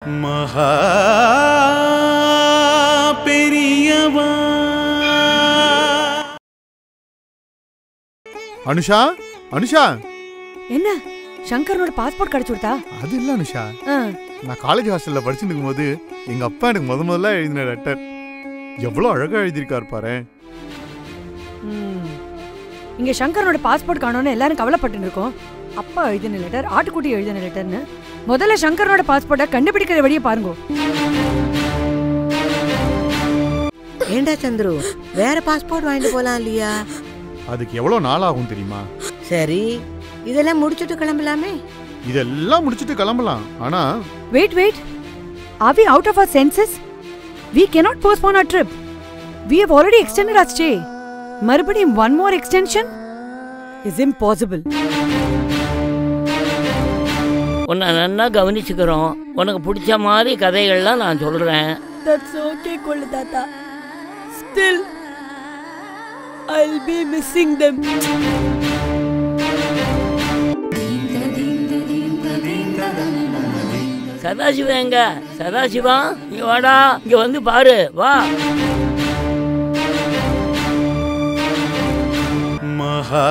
மகா பெரியவா. அனுஷா, அனுஷா. என்ன சங்கரோட பாஸ்போர்ட் கிடைச்சு கொடுத்தா? அது இல்ல அனுஷா, நான் காலேஜ் ஹாஸ்டல்ல படிச்சுட்டு இருக்கும்போது எங்க அப்பா எனக்கு முதல்ல எழுதின லெட்டர். எவ்வளவு அழகா எழுதியிருக்காரு பாரு. இங்க சங்கரோட பாஸ்போர்ட் காணோன்னு எல்லாரும் கவலைப்பட்டு இருக்கோம். அப்பா எழுதின லெட்டர், ஆட்டுக்குட்டி எழுதின லெட்டர்னு. முதல்ல சங்கரோட பாஸ்போர்ட்டை கண்டுபிடிக்கிற வழியை பாருங்க. ஏண்டா சந்துரு, வேற பாஸ்போர்ட் வாங்கிட்டு போலாம் இல்லையா? அதுக்கு எவ்வளவு நாள் ஆகும் தெரியுமா? சரி, இதெல்லாம் முடிச்சிட்டு கிளம்பலாமே. இதெல்லாம் முடிச்சிட்டு கிளம்பலாம். ஆனா wait, are we out of our senses? We cannot postpone our trip. We have already extended our stay. மறுபடியும் one more extension is impossible. உன்னை நல்லா கவனிச்சுக்கிறோம். உனக்கு பிடிச்ச மாதிரி கதைகள்லாம் நான் சொல்றேன். That's okay, கொள்ளு தாத்தா. Still, I'll be missing them. Sadashiva எங்க? சதாசிவா, இங்க வாடா, இங்க வந்து பாரு, வா. மகா